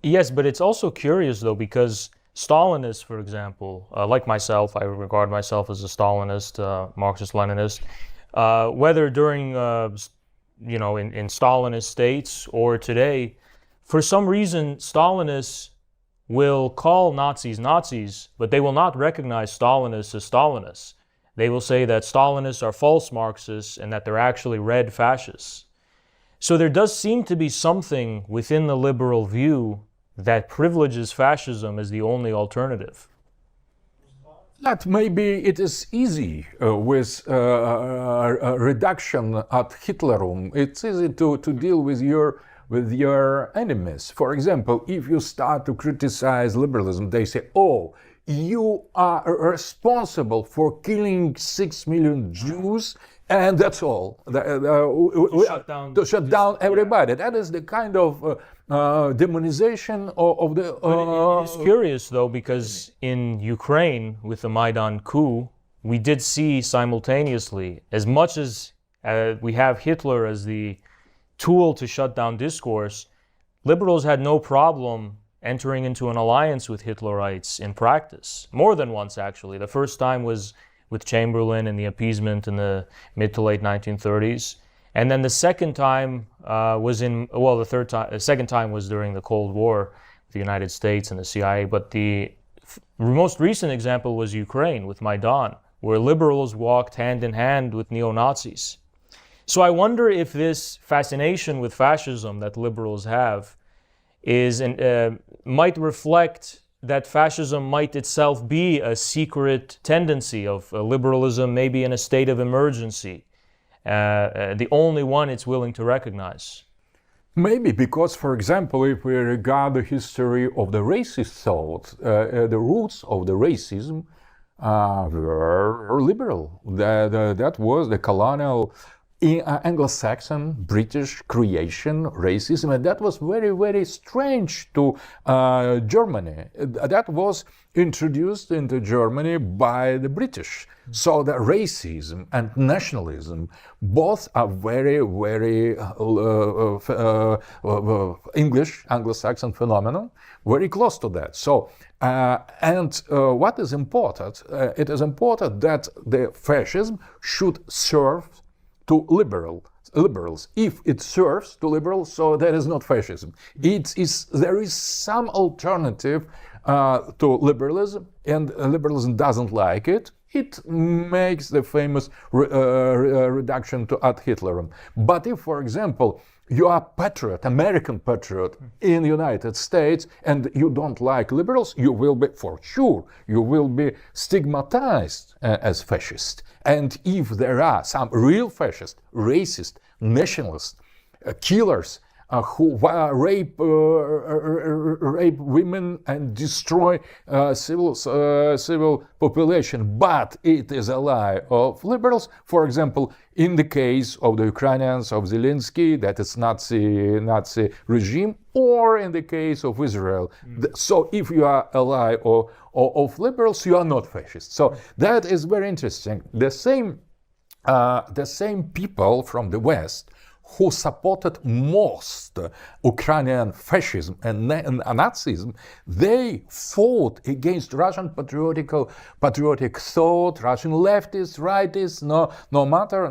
Yes, but it's also curious though, because Stalinists, for example, like myself, I regard myself as a Stalinist, Marxist-Leninist, whether during, in Stalinist states or today, for some reason, Stalinists will call Nazis Nazis, but they will not recognize Stalinists as Stalinists. They will say that Stalinists are false Marxists and that they're actually red fascists. So there does seem to be something within the liberal view that privileges fascism as the only alternative. That maybe it is easy with reduction ad Hitlerum. It's easy to deal with your enemies. For example, if you start to criticize liberalism, they say, "Oh, you are responsible for killing 6 million Jews, and that's all." To shut down everybody. That is the kind of demonization of the... It's curious, though, because in Ukraine, with the Maidan coup, we did see simultaneously, as much as we have Hitler as the tool to shut down discourse, liberals had no problem entering into an alliance with Hitlerites in practice. More than once, actually. The first time was with Chamberlain and the appeasement in the mid to late 1930s. And then the second time the second time was during the Cold War with the United States and the CIA. But the most recent example was Ukraine with Maidan, where liberals walked hand in hand with neo-Nazis. So I wonder if this fascination with fascism that liberals have might reflect that fascism might itself be a secret tendency of liberalism, maybe in a state of emergency, the only one it's willing to recognize. Maybe because, for example, if we regard the history of the racist thought, the roots of the racism were liberal. That was the colonial Anglo-Saxon, British creation, racism, and that was very, very strange to Germany. That was introduced into Germany by the British. So the racism and nationalism both are very, very English, Anglo-Saxon phenomenon, very close to that. So, what is important? It is important that the fascism should serve to liberals. If it serves to liberals, so that is not fascism. There is some alternative to liberalism, and liberalism doesn't like it. It makes the famous reduction to ad Hitlerum. But if, for example, you are a patriot, American patriot in the United States, and you don't like liberals, you will be, for sure, you will be stigmatized as fascist. And if there are some real fascists, racist, nationalists, killers, who rape women and destroy civil population, but it is a lie of liberals. For example, in the case of the Ukrainians, of Zelensky, that is Nazi regime, or in the case of Israel. So if you are ally of liberals, you are not fascist. So that is very interesting. The same people from the West who supported most Ukrainian fascism and Nazism, they fought against Russian patriotic thought, Russian leftists, rightists, no matter,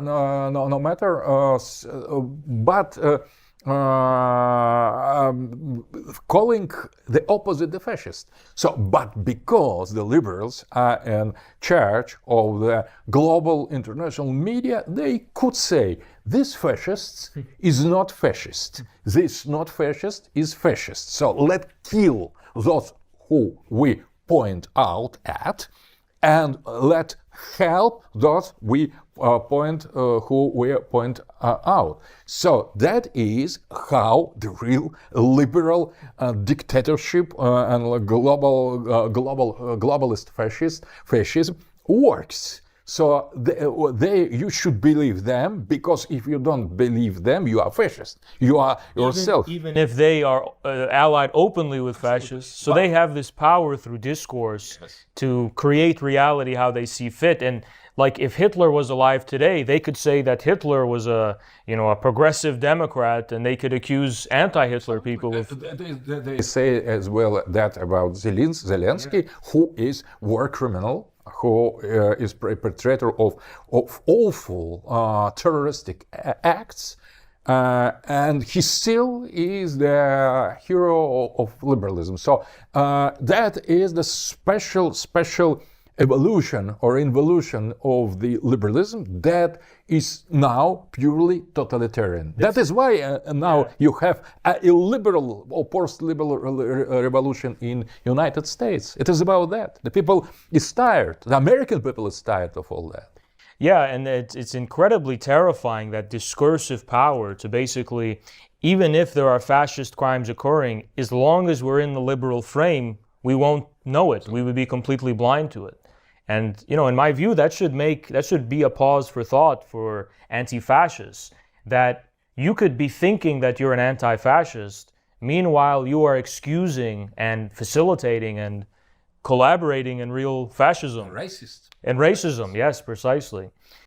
calling the opposite the fascist. So, but because the liberals are in charge of the global international media, they could say, this fascist is not fascist. This not fascist is fascist. So let's kill those who we point out at, and let help those who we point out. So that is how the real liberal dictatorship and globalist fascism works. So you should believe them, because if you don't believe them, you are fascist. You are yourself. Even if they are allied openly with fascists, so they have this power through discourse to create reality how they see fit. And like if Hitler was alive today, they could say that Hitler was a progressive Democrat, and they could accuse anti-Hitler people of. They say as well that about Zelensky, who is war criminal, who is perpetrator of awful terroristic acts, and he still is the hero of liberalism. So that is the special evolution or involution of the liberalism that is now purely totalitarian. That is why now you have a illiberal or post-liberal revolution in United States. It is about that. The people is tired. The American people is tired of all that. Yeah, and it's incredibly terrifying, that discursive power to basically, even if there are fascist crimes occurring, as long as we're in the liberal frame, we won't know it. We would be completely blind to it. And, in my view, that should be a pause for thought for anti-fascists, that you could be thinking that you're an anti-fascist, meanwhile you are excusing and facilitating and collaborating in real fascism. Racist. And racism, yes, precisely.